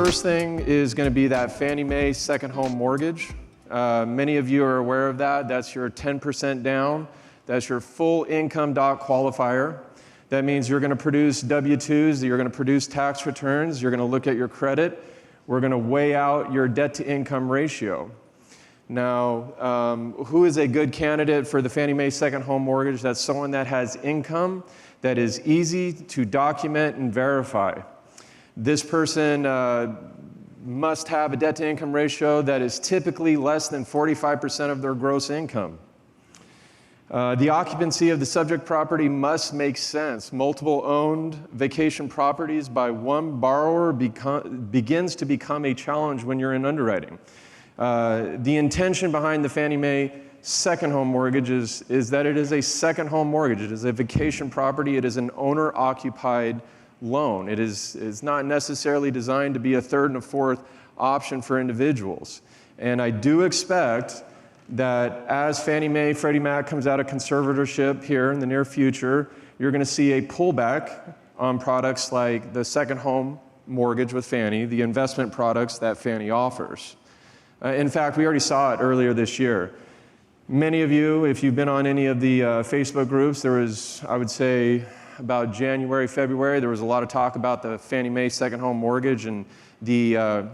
first thing is going to be that Fannie Mae second home mortgage. Many of you are aware of that. That's your 10% down. That's your full income DOC qualifier. That means you're going to produce W-2s, you're going to produce tax returns, you're going to look at your credit. We're going to weigh out your debt to income ratio. Now, who is a good candidate for the Fannie Mae second home mortgage? That's someone that has income that is easy to document and verify. This person must have a debt to income ratio that is typically less than 45% of their gross income. The occupancy of the subject property must make sense. Multiple owned vacation properties by one borrower begins to become a challenge when you're in underwriting. The intention behind the Fannie Mae second home mortgage is that it is a second home mortgage. It is a vacation property. It is an owner-occupied loan. It is not necessarily designed to be a third and a fourth option for individuals. And I do expect that as Fannie Mae, Freddie Mac comes out of conservatorship here in the near future, you're going to see a pullback on products like the second home mortgage with Fannie, the investment products that Fannie offers. In fact, we already saw it earlier this year. Many of you, if you've been on any of the Facebook groups, there was, I would say, about January, February, there was a lot of talk about the Fannie Mae second home mortgage and the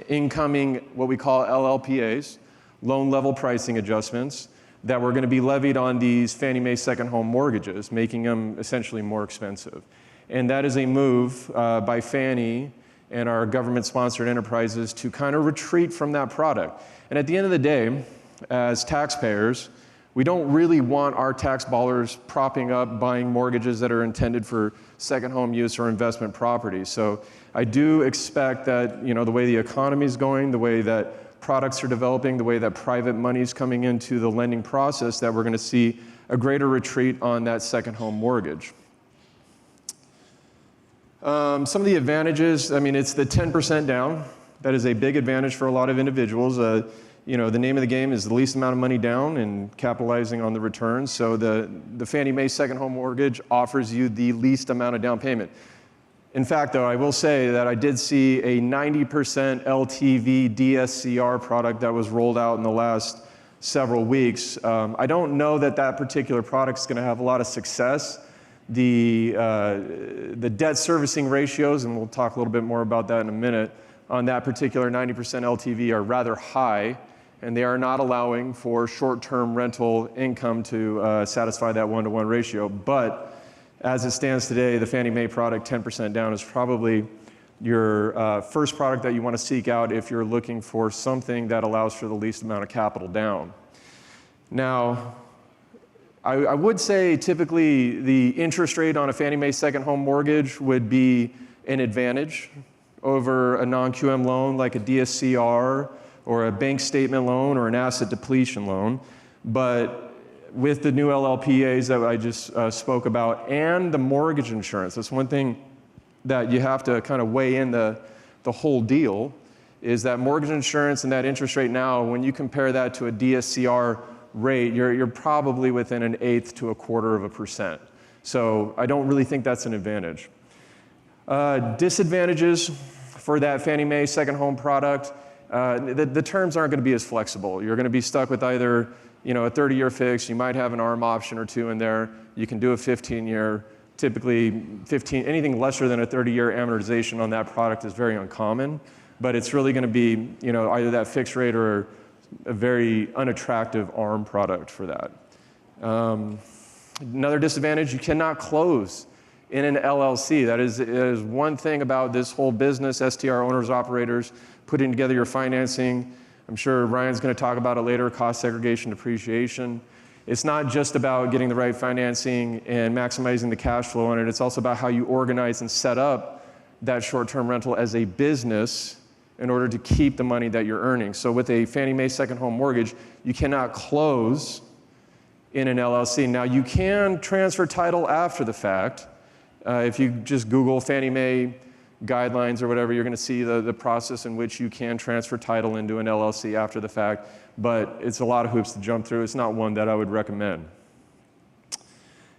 incoming, what we call LLPAs, loan level pricing adjustments, that were going to be levied on these Fannie Mae second home mortgages, making them essentially more expensive. And that is a move by Fannie and our government-sponsored enterprises to kind of retreat from that product. And at the end of the day, as taxpayers, we don't really want our tax dollars propping up buying mortgages that are intended for second home use or investment properties. So I do expect that, you know, the way the economy is going, the way that products are developing, the way that private money is coming into the lending process, that we're going to see a greater retreat on that second home mortgage. Some of the advantages, I mean, it's the 10% down. That is a big advantage for a lot of individuals. You know, the name of the game is the least amount of money down and capitalizing on the returns. So the Fannie Mae second home mortgage offers you the least amount of down payment. In fact, though, I will say that I did see a 90% LTV DSCR product that was rolled out in the last several weeks. I don't know that that particular product is going to have a lot of success. The debt servicing ratios, and we'll talk a little bit more about that in a minute, on that particular 90% LTV are rather high, and they are not allowing for short-term rental income to satisfy that one-to-one ratio. But as it stands today, the Fannie Mae product, 10% down, is probably your first product that you want to seek out if you're looking for something that allows for the least amount of capital down. Now, I would say typically the interest rate on a Fannie Mae second home mortgage would be an advantage over a non-QM loan like a DSCR or a bank statement loan or an asset depletion loan. But with the new LLPAs that I just spoke about and the mortgage insurance, that's one thing that you have to kind of weigh in the whole deal, is that mortgage insurance and that interest rate now, when you compare that to a DSCR rate, you're probably within 1/8 to 1/4%. So I don't really think that's an advantage. Disadvantages for that Fannie Mae second home product, the terms aren't going to be as flexible. You're going to be stuck with either, you know, a 30-year fix. You might have an ARM option or two in there. You can do a 15-year. Typically, anything lesser than a 30-year amortization on that product is very uncommon. But it's really going to be, you know, either that fixed rate or a very unattractive ARM product for that. Another disadvantage, you cannot close in an LLC. That is one thing about this whole business, STR owners, operators, putting together your financing. I'm sure Ryan's going to talk about it later, cost segregation, depreciation. It's not just about getting the right financing and maximizing the cash flow on it. It's also about how you organize and set up that short-term rental as a business in order to keep the money that you're earning. So with a Fannie Mae second home mortgage, you cannot close in an LLC. Now, you can transfer title after the fact. If you just Google Fannie Mae guidelines or whatever, you're going to see the process in which you can transfer title into an LLC after the fact, but it's a lot of hoops to jump through. It's not one that I would recommend.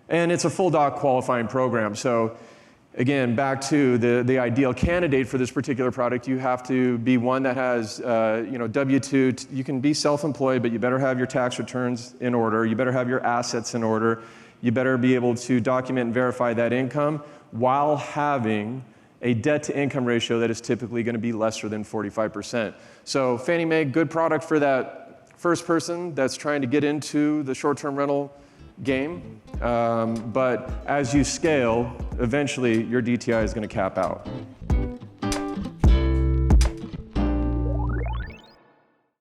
And it's a full doc qualifying program. So Again, back to the ideal candidate for this particular product, you have to be one that has W-2. You can be self-employed, but you better have your tax returns in order. You better have your assets in order. You better be able to document and verify that income while having a debt-to-income ratio that is typically going to be lesser than 45%. So Fannie Mae, good product for that first person that's trying to get into the short-term rental game, but as you scale, eventually your DTI is going to cap out.